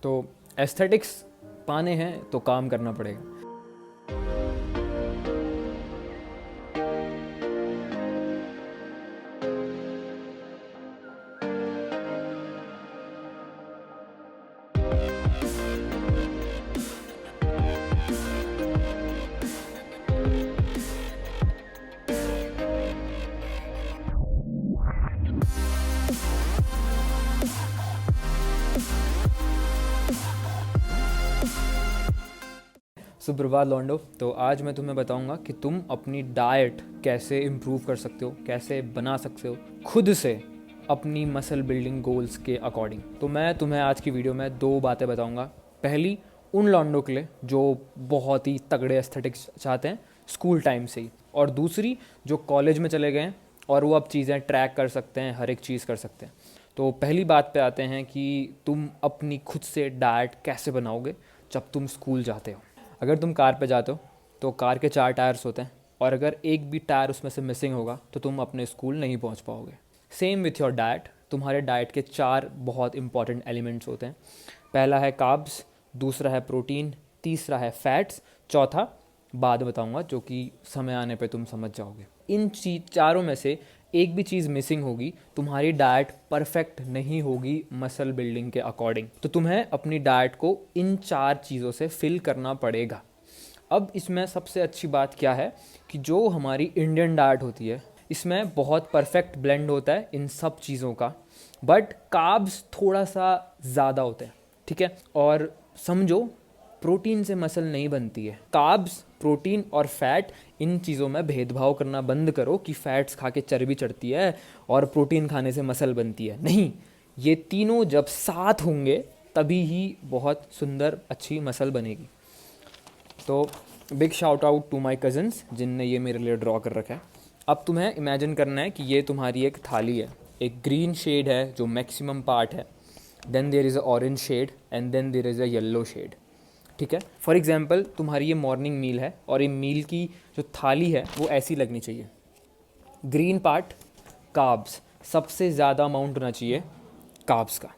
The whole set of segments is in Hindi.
तो एस्थेटिक्स पाने हैं तो काम करना पड़ेगा। सुप्रभात लॉन्डो। तो आज मैं तुम्हें बताऊंगा कि तुम अपनी डाइट कैसे इम्प्रूव कर सकते हो, कैसे बना सकते हो खुद से अपनी मसल बिल्डिंग गोल्स के अकॉर्डिंग। तो मैं तुम्हें आज की वीडियो में दो बातें बताऊंगा। पहली उन लॉन्डो के लिए जो बहुत ही तगड़े एस्थेटिक्स चाहते हैं स्कूल टाइम से ही, और दूसरी जो कॉलेज में चले गए हैं और वो अब चीज़ें ट्रैक कर सकते हैं, हर एक चीज़ कर सकते हैं। तो पहली बात पे आते हैं कि तुम अपनी खुद से डाइट कैसे बनाओगे जब तुम स्कूल जाते हो। अगर तुम कार पे जाते हो तो कार के 4 टायर्स होते हैं, और अगर एक भी टायर उसमें से मिसिंग होगा तो तुम अपने स्कूल नहीं पहुंच पाओगे। सेम विथ योर डाइट, तुम्हारे डाइट के 4 बहुत इंपॉर्टेंट एलिमेंट्स होते हैं। पहला है कार्ब्स, दूसरा है प्रोटीन, तीसरा है फैट्स, चौथा बाद बताऊंगा जो कि समय आने पे तुम समझ जाओगे। इन चारों में से एक भी चीज़ मिसिंग होगी, तुम्हारी डाइट परफेक्ट नहीं होगी मसल बिल्डिंग के अकॉर्डिंग। तो तुम्हें अपनी डाइट को इन 4 चीज़ों से फिल करना पड़ेगा। अब इसमें सबसे अच्छी बात क्या है कि जो हमारी इंडियन डाइट होती है इसमें बहुत परफेक्ट ब्लेंड होता है इन सब चीज़ों का, बट कार्ब्स थोड़ा सा ज़्यादा होते हैं, ठीक है। और समझो, प्रोटीन से मसल नहीं बनती है। कार्ब्स, प्रोटीन और फैट, इन चीज़ों में भेदभाव करना बंद करो कि फैट्स खा के चर्बी चढ़ती है और प्रोटीन खाने से मसल बनती है। नहीं, ये तीनों जब साथ होंगे तभी ही बहुत सुंदर अच्छी मसल बनेगी। तो big shout out to my cousins जिनने ये मेरे लिए ड्रॉ कर रखा है। अब तुम्हें इमेजिन करना है कि ये तुम्हारी एक थाली है। एक ग्रीन शेड है जो मैक्सिमम पार्ट है, then there is a orange shade and then there is a yellow shade, ठीक है। फॉर एग्जाम्पल तुम्हारी ये मॉर्निंग मील है और ये मील की जो थाली है वो ऐसी लगनी चाहिए। ग्रीन पार्ट कार्ब्स, सबसे ज़्यादा अमाउंट होना चाहिए कार्ब्स का।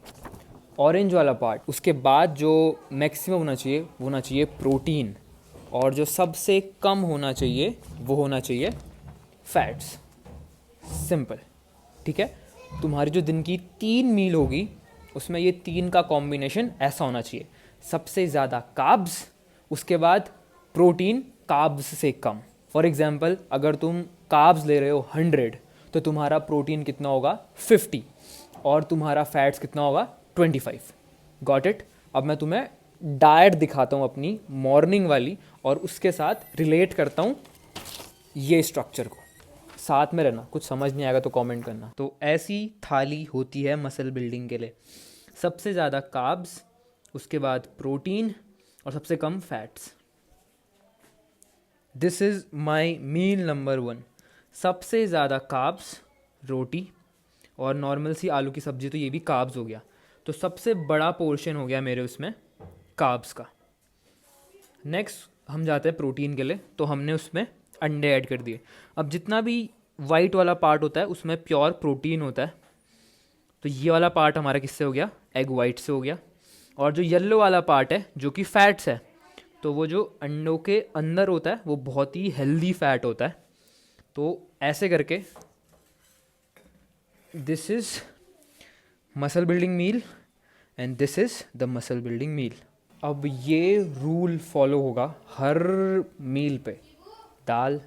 ऑरेंज वाला पार्ट, उसके बाद जो मैक्सिमम होना चाहिए वो होना चाहिए प्रोटीन, और जो सबसे कम होना चाहिए वो होना चाहिए फैट्स। सिंपल, ठीक है। तुम्हारी जो दिन की 3 मील होगी उसमें ये 3 का कॉम्बिनेशन ऐसा होना चाहिए। सबसे ज़्यादा कार्ब्स, उसके बाद प्रोटीन कार्ब्स से कम। फॉर एग्जांपल अगर तुम कार्ब्स ले रहे हो 100 तो तुम्हारा प्रोटीन कितना होगा 50, और तुम्हारा फैट्स कितना होगा 25। Got it. अब मैं तुम्हें डाइट दिखाता हूँ अपनी मॉर्निंग वाली, और उसके साथ रिलेट करता हूँ ये स्ट्रक्चर को। साथ में रहना, कुछ समझ नहीं आएगा तो कमेंट करना। तो ऐसी थाली होती है मसल बिल्डिंग के लिए। सबसे ज़्यादा कार्ब्स, उसके बाद प्रोटीन और सबसे कम fats. This is my meal number 1। सबसे ज़्यादा कार्ब्स रोटी, और नॉर्मल सी आलू की सब्ज़ी, तो ये भी कार्ब्स हो गया। तो सबसे बड़ा पोर्शन हो गया मेरे उसमें कार्ब्स का। नेक्स्ट हम जाते हैं प्रोटीन के लिए, तो हमने उसमें अंडे ऐड कर दिए। अब जितना भी वाइट वाला पार्ट होता है उसमें प्योर प्रोटीन होता है, तो ये वाला पार्ट हमारा किससे हो गया, एग वाइट से हो गया। और जो येलो वाला पार्ट है जो कि फैट्स है, तो वो जो अंडों के अंदर होता है वो बहुत ही हेल्दी फैट होता है। तो ऐसे करके this is muscle building meal and this is the muscle building meal. अब ये रूल फॉलो होगा हर मील पे। दाल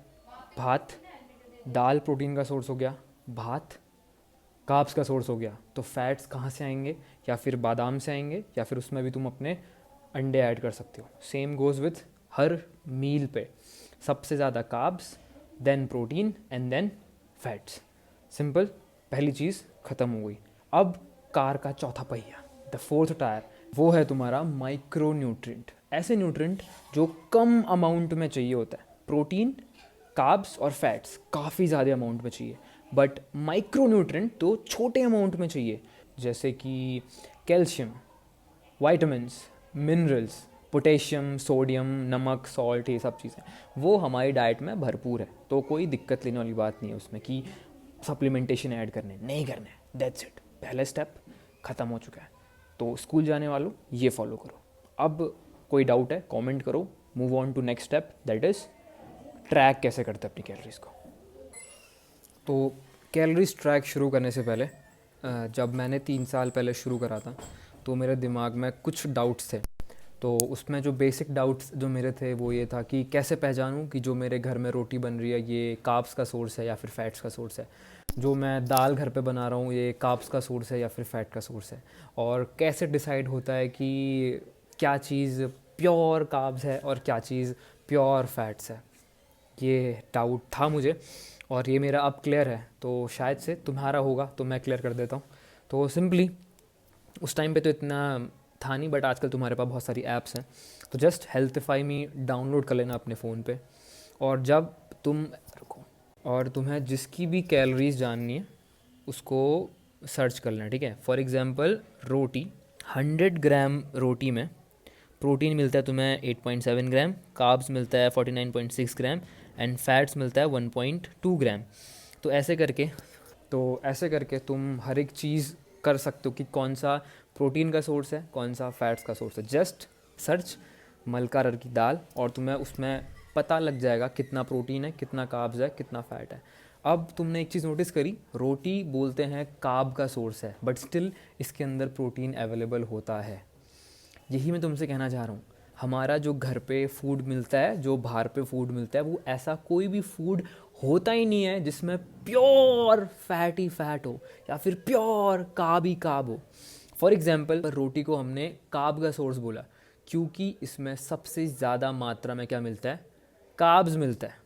भात, दाल प्रोटीन का सोर्स हो गया, भात कार्ब्स का सोर्स हो गया, तो फैट्स कहाँ से आएंगे, या फिर बादाम से आएंगे, या फिर उसमें भी तुम अपने अंडे ऐड कर सकते हो। सेम गोज़ विथ हर मील पे। सबसे ज़्यादा carbs, then protein and then fats. Simple, पहली चीज़ ख़त्म हो गई। अब कार का चौथा पहिया, द फोर्थ टायर, वो है तुम्हारा माइक्रो न्यूट्रिएंट। ऐसे न्यूट्रिएंट जो कम अमाउंट में चाहिए होता है। प्रोटीन, कार्ब्स और फैट्स काफ़ी ज़्यादा अमाउंट में चाहिए, बट माइक्रो न्यूट्रिएंट तो छोटे अमाउंट में चाहिए, जैसे कि calcium, vitamins, minerals, potassium, sodium, नमक, सॉल्ट, ये सब चीज़ें वो हमारी डाइट में भरपूर है। तो कोई दिक्कत लेने वाली बात नहीं है उसमें कि सप्लीमेंटेशन ऐड करने नहीं करने। दैट्स इट, पहला स्टेप ख़त्म हो चुका है। तो स्कूल जाने वालों ये फॉलो करो। अब कोई डाउट है कमेंट करो, move on to next step, that is track कैसे करते हैं अपनी कैलोरीज को। तो कैलोरीज ट्रैक शुरू करने से पहले जब मैंने 3 साल पहले शुरू करा था तो मेरे दिमाग में कुछ डाउट्स थे। तो उसमें जो बेसिक डाउट्स जो मेरे थे वो ये था कि कैसे पहचानूं कि जो मेरे घर में रोटी बन रही है ये कार्ब्स का सोर्स है या फिर फैट्स का सोर्स है, जो मैं दाल घर पे बना रहा हूँ ये कार्ब्स का सोर्स है या फिर फैट का सोर्स है, और कैसे डिसाइड होता है कि क्या चीज़ प्योर कार्ब्स है और क्या चीज़ प्योर फैट्स है। ये डाउट था मुझे और ये मेरा अब क्लियर है, तो शायद से तुम्हारा होगा तो मैं क्लियर कर देता हूँ। तो सिंपली उस टाइम पे तो इतना था नहीं, बट आजकल तुम्हारे पास बहुत सारी ऐप्स हैं, तो जस्ट हेल्थify मी डाउनलोड कर लेना अपने फ़ोन पे, और जब तुम रुको और तुम्हें जिसकी भी कैलोरीज जाननी है उसको सर्च कर लेना, ठीक है। फॉर एग्ज़ाम्पल रोटी, 100 ग्राम रोटी में प्रोटीन मिलता है तुम्हें 8.7 ग्राम, कार्ब्स मिलता है 49.6 ग्राम एंड फैट्स मिलता है 1.2 ग्राम। तो ऐसे करके तुम हर एक चीज़ कर सकते हो कि कौन सा प्रोटीन का सोर्स है, कौन सा फैट्स का सोर्स है। जस्ट सर्च मलका अरहर की दाल और तुम्हें उसमें पता लग जाएगा कितना प्रोटीन है, कितना कार्ब्स है, कितना फ़ैट है। अब तुमने एक चीज़ नोटिस करी, रोटी बोलते हैं कार्ब का सोर्स है, बट स्टिल इसके अंदर प्रोटीन अवेलेबल होता है। यही मैं तुमसे कहना चाह रहा हूँ, हमारा जो घर पे फूड मिलता है, जो बाहर पे फूड मिलता है, वो ऐसा कोई भी फूड होता ही नहीं है जिसमें प्योर फैट ही फैट हो या फिर प्योर कार्ब ही कार्ब हो। फॉर एग्जाम्पल रोटी को हमने कार्ब का सोर्स बोला क्योंकि इसमें सबसे ज़्यादा मात्रा में क्या मिलता है, कार्ब्स मिलता है,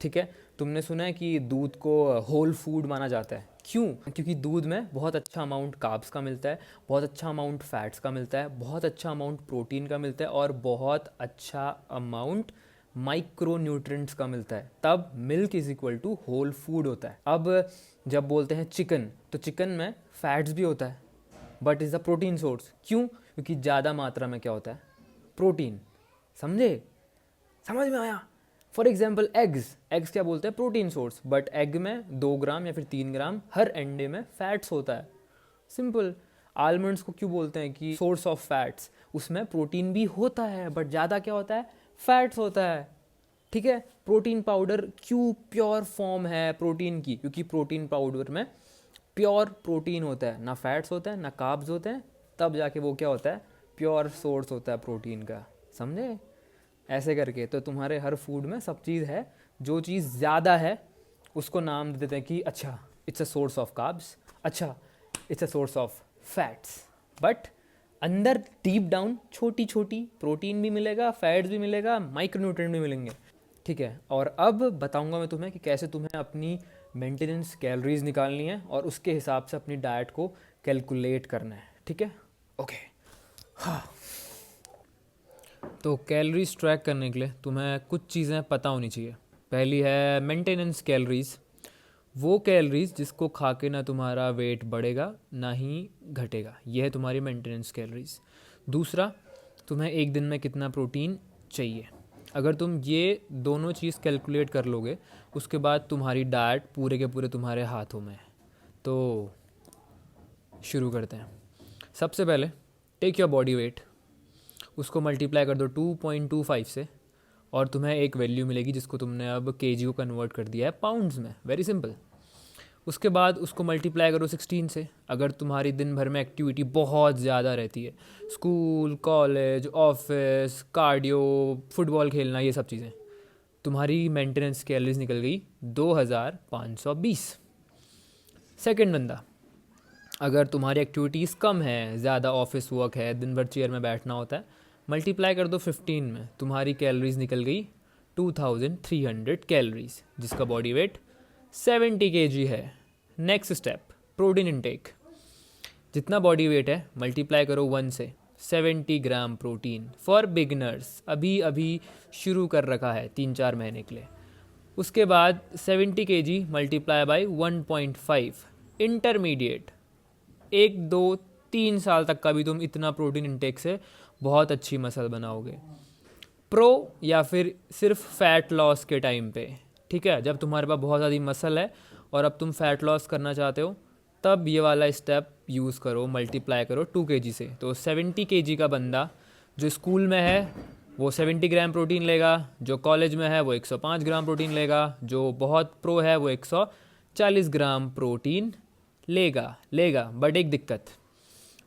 ठीक है। तुमने सुना है कि दूध को होल फूड माना जाता है, क्यों? क्योंकि दूध में बहुत अच्छा अमाउंट कार्ब्स का मिलता है, बहुत अच्छा अमाउंट फैट्स का मिलता है, बहुत अच्छा अमाउंट प्रोटीन का मिलता है और बहुत अच्छा अमाउंट माइक्रो न्यूट्रिएंट्स का मिलता है। तब milk is equal to whole food होता है। अब जब बोलते हैं चिकन, तो चिकन में फैट्स भी होता है but is a protein source. क्यों? क्योंकि ज़्यादा मात्रा में क्या होता है, प्रोटीन। समझे? समझ में आया? फॉर एग्जाम्पल एग्स क्या बोलते हैं, प्रोटीन सोर्स, बट एग में 2 ग्राम या फिर 3 ग्राम हर अंडे में फैट्स होता है। सिंपल। आलमंड्स को क्यों बोलते हैं कि सोर्स ऑफ फैट्स, उसमें प्रोटीन भी होता है बट ज़्यादा क्या होता है, फैट्स होता है, ठीक है। प्रोटीन पाउडर क्यों प्योर फॉर्म है प्रोटीन की, क्योंकि प्रोटीन पाउडर में प्योर प्रोटीन होता है, ना फैट्स होता है ना कार्ब्स होते हैं, तब जाके वो क्या होता है, प्योर सोर्स होता है प्रोटीन का। समझे? ऐसे करके तो तुम्हारे हर फूड में सब चीज़ है, जो चीज़ ज़्यादा है उसको नाम दे देते हैं कि अच्छा it's a source of carbs, अच्छा it's a source of fats, but अंदर डीप डाउन छोटी छोटी प्रोटीन भी मिलेगा, फैट्स भी मिलेगा, माइक्रोन्यूट्रिएंट भी मिलेंगे, ठीक है। और अब बताऊंगा मैं तुम्हें कि कैसे तुम्हें अपनी मेंटेनेंस कैलोरीज निकालनी है और उसके हिसाब से अपनी डाइट को कैलकुलेट करना है, ठीक है। ओके, हाँ। तो कैलोरीज ट्रैक करने के लिए तुम्हें कुछ चीज़ें पता होनी चाहिए। पहली है मेंटेनेंस कैलोरीज, वो कैलोरीज जिसको खा के ना तुम्हारा वेट बढ़ेगा ना ही घटेगा, यह है तुम्हारी मेंटेनेंस कैलोरीज। दूसरा, तुम्हें एक दिन में कितना प्रोटीन चाहिए। अगर तुम ये दोनों चीज़ कैलकुलेट कर लोगे उसके बाद तुम्हारी डाइट पूरे के पूरे तुम्हारे हाथों में है। तो शुरू करते हैं। सबसे पहले टेक योर बॉडी वेट, उसको मल्टीप्लाई कर दो 2.25 से और तुम्हें एक वैल्यू मिलेगी जिसको तुमने अब केजी को कन्वर्ट कर दिया है पाउंड्स में। Very simple. उसके बाद उसको मल्टीप्लाई करो 16 से। अगर तुम्हारी दिन भर में एक्टिविटी बहुत ज़्यादा रहती है, school, college, office, cardio, football खेलना, ये सब चीज़ें, तुम्हारी मेंटेनेंस कैलोरीज निकल गई 2520। सेकेंड बंदा, अगर तुम्हारी एक्टिविटीज़ कम है, ज़्यादा ऑफिस वर्क है, दिन भर चेयर में बैठना होता है, मल्टीप्लाई कर दो 15 में, तुम्हारी कैलोरीज निकल गई 2300 कैलोरीज, जिसका बॉडी वेट 70 kg है। Next step, protein intake. जितना बॉडी वेट है मल्टीप्लाई करो 1 से, 70 ग्राम प्रोटीन फॉर बिगिनर्स, अभी अभी शुरू कर रखा है 3-4 महीने के लिए। उसके बाद 70 kg मल्टीप्लाई बाई 1.5, इंटरमीडिएट। 1-2-3 साल तक का भी तुम इतना प्रोटीन इंटेक से बहुत अच्छी मसल बनाओगे। प्रो या फिर सिर्फ फैट लॉस के टाइम पे, ठीक है, जब तुम्हारे पास बहुत ज़्यादा मसल है और अब तुम फैट लॉस करना चाहते हो, तब ये वाला स्टेप यूज़ करो, मल्टीप्लाई करो 2 kg से, तो 70 kg का बंदा जो स्कूल में है वो 70 ग्राम प्रोटीन लेगा, जो कॉलेज में है वो 105 ग्राम प्रोटीन लेगा, जो बहुत प्रो है वो 140 ग्राम प्रोटीन लेगा। बट एक दिक्कत,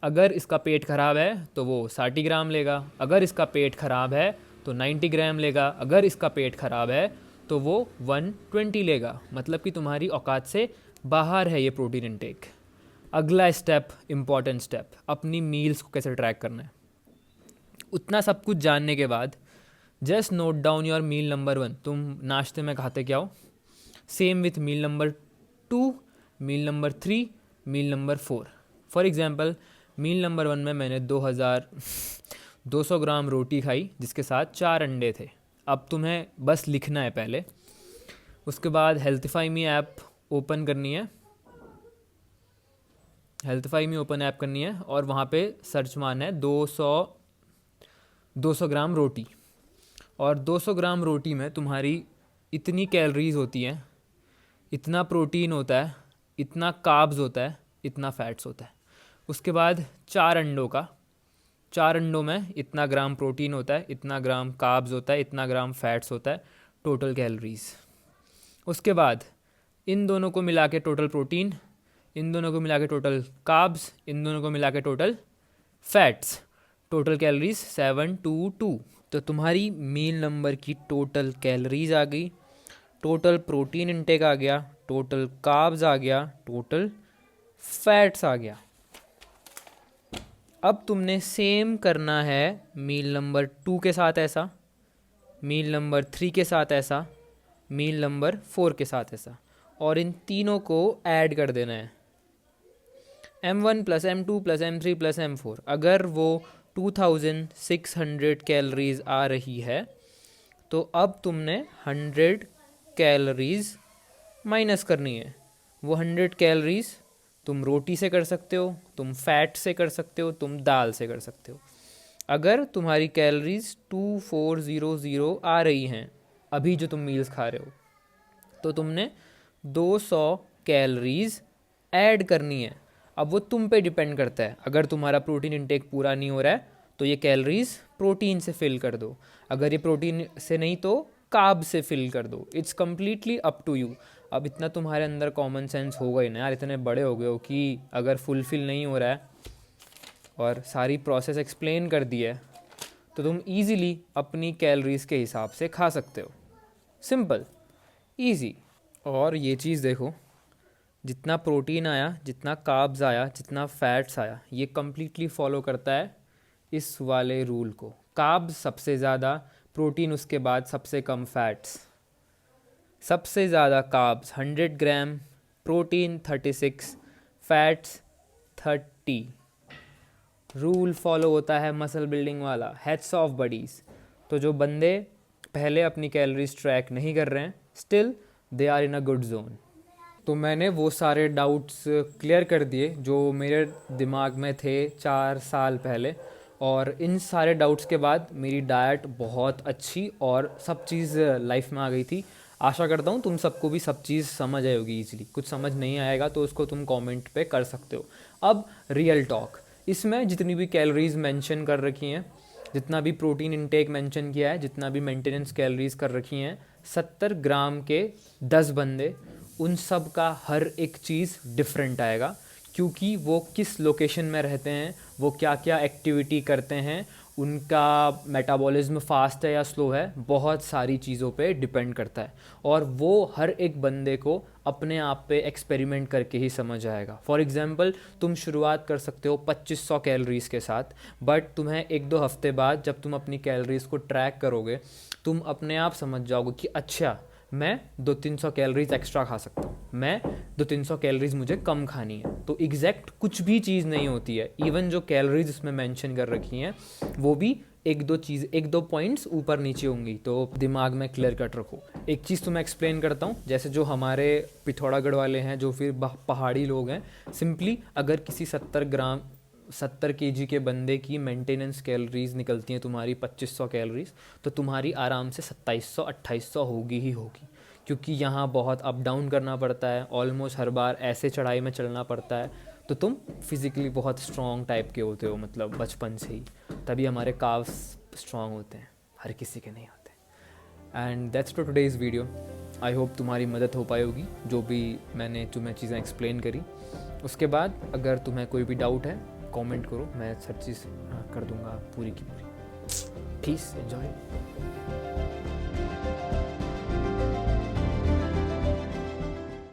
अगर इसका पेट ख़राब है तो वो 60 ग्राम लेगा, अगर इसका पेट ख़राब है तो 90 ग्राम लेगा, अगर इसका पेट ख़राब है तो वो 120 लेगा। मतलब कि तुम्हारी औकात से बाहर है ये प्रोटीन इनटेक। अगला स्टेप, इम्पॉर्टेंट स्टेप, अपनी मील्स को कैसे ट्रैक करना है। उतना सब कुछ जानने के बाद just note down your meal number 1, तुम नाश्ते में खाते क्या हो। Same with meal number 2, meal number 3, meal number 4। For example meal number 1 में मैंने 200 ग्राम रोटी खाई जिसके साथ 4 अंडे थे। अब तुम्हें बस लिखना है पहले, उसके बाद हेल्थीफाई मी ऐप ओपन करनी है, हेल्थीफाई मी ओपन ऐप करनी है और वहाँ पे सर्च मारना है 200 ग्राम रोटी। और 200 ग्राम रोटी में तुम्हारी इतनी कैलोरीज होती हैं, इतना प्रोटीन होता है, इतना कार्ब्स होता है, इतना फैट्स होता है। उसके बाद 4 अंडों में इतना ग्राम प्रोटीन होता है, इतना ग्राम कार्ब्स होता है, इतना ग्राम फैट्स होता है, टोटल कैलोरीज। उसके बाद इन दोनों को मिला के टोटल प्रोटीन, इन दोनों को मिला के टोटल कार्ब्स, इन दोनों को मिला के टोटल फैट्स, टोटल कैलोरीज 722। तो तुम्हारी मील नंबर की टोटल कैलोरीज आ गई, टोटल प्रोटीन इंटेक आ गया, टोटल कार्ब्स आ गया, टोटल फैट्स आ गया। अब तुमने सेम करना है मील नंबर 2 के साथ ऐसा, मील नंबर 3 के साथ ऐसा, मील नंबर 4 के साथ ऐसा, और इन तीनों को ऐड कर देना है, M1 plus M2 plus M3 plus M4। अगर वो 2600 कैलोरीज आ रही है तो अब तुमने 100 कैलोरीज माइनस करनी है। वो 100 कैलोरीज तुम रोटी से कर सकते हो, तुम फैट से कर सकते हो, तुम दाल से कर सकते हो। अगर तुम्हारी कैलोरीज 2400 आ रही हैं अभी जो तुम मील्स खा रहे हो, तो तुमने 200 कैलोरीज ऐड करनी है। अब वो तुम पे डिपेंड करता है, अगर तुम्हारा प्रोटीन इंटेक पूरा नहीं हो रहा है तो ये कैलोरीज प्रोटीन से फिल कर दो, अगर ये प्रोटीन से नहीं तो कार्ब से फिल कर दो। It's completely up to you. अब इतना तुम्हारे अंदर कॉमन सेंस होगा ही ना यार, इतने बड़े हो गए हो कि अगर फुलफिल नहीं हो रहा है और सारी प्रोसेस एक्सप्लेन कर दी है तो तुम ईज़िली अपनी कैलोरीज के हिसाब से खा सकते हो। Simple, easy. और ये चीज़ देखो, जितना प्रोटीन आया, जितना कार्ब्स आया, जितना फैट्स आया, ये कम्प्लीटली फॉलो करता है इस वाले रूल को। कार्ब्स सबसे ज़्यादा, प्रोटीन उसके बाद, सबसे कम फैट्स। सबसे ज़्यादा कार्ब्स 100 ग्राम, प्रोटीन 36, फैट्स 30। रूल फॉलो होता है मसल बिल्डिंग वाला, हेड्स ऑफ बडीज़। तो जो बंदे पहले अपनी कैलोरीज ट्रैक नहीं कर रहे हैं, still they are in a good zone. तो मैंने वो सारे डाउट्स क्लियर कर दिए जो मेरे दिमाग में थे 4 साल पहले, और इन सारे डाउट्स के बाद मेरी डाइट बहुत अच्छी और सब चीज़ लाइफ में आ गई थी। आशा करता हूँ तुम सबको भी सब चीज़ समझ आई होगी ईजिली। कुछ समझ नहीं आएगा तो उसको तुम कमेंट पे कर सकते हो। अब रियल टॉक, इसमें जितनी भी कैलोरीज मेंशन कर रखी हैं, जितना भी प्रोटीन इंटेक मेंशन किया है, जितना भी मेंटेनेंस कैलोरीज कर रखी हैं, 70 ग्राम के 10 बंदे, उन सब का हर एक चीज़ डिफरेंट आएगा, क्योंकि वो किस लोकेशन में रहते हैं, वो क्या क्या एक्टिविटी करते हैं, उनका मेटाबॉलिज्म फास्ट है या स्लो है, बहुत सारी चीज़ों पे डिपेंड करता है। और वो हर एक बंदे को अपने आप पे एक्सपेरिमेंट करके ही समझ आएगा। फॉर एग्जांपल तुम शुरुआत कर सकते हो 2500 कैलोरीज़ के साथ, बट तुम्हें 1-2 हफ्ते बाद जब तुम अपनी कैलोरीज़ को ट्रैक करोगे, तुम अपने आप समझ जाओगे कि अच्छा मैं 200-300 कैलोरीज एक्स्ट्रा खा सकता हूँ, मैं 200-300 कैलोरीज मुझे कम खानी है। तो एग्जैक्ट कुछ भी चीज़ नहीं होती है, इवन जो कैलोरीज इसमें मेंशन कर रखी हैं वो भी 1-2 पॉइंट्स ऊपर नीचे होंगी। तो दिमाग में क्लियर कट रखो। एक चीज़ तो मैं एक्सप्लेन करता हूँ, जैसे जो हमारे पिथौरागढ़ वाले हैं, जो फिर पहाड़ी लोग हैं, सिंपली अगर किसी 70 केजी के बंदे की मेंटेनेंस कैलोरीज निकलती हैं तुम्हारी 2500 कैलोरीज, तो तुम्हारी आराम से 2700-2800 होगी ही होगी, क्योंकि यहाँ बहुत अप डाउन करना पड़ता है, ऑलमोस्ट हर बार ऐसे चढ़ाई में चलना पड़ता है। तो तुम फिज़िकली बहुत स्ट्रॉन्ग टाइप के होते हो, मतलब बचपन से ही, तभी हमारे काव्स स्ट्रॉन्ग होते हैं, हर किसी के नहीं होते। And that's for today's video. I hope तुम्हारी मदद हो पाई होगी जो भी मैंने तुम्हें चीज़ें एक्सप्लेन करी। उसके बाद अगर तुम्हें कोई भी डाउट है कमेंट करो, मैं सब चीज़ कर दूंगा पूरी की पूरी। Peace, enjoy.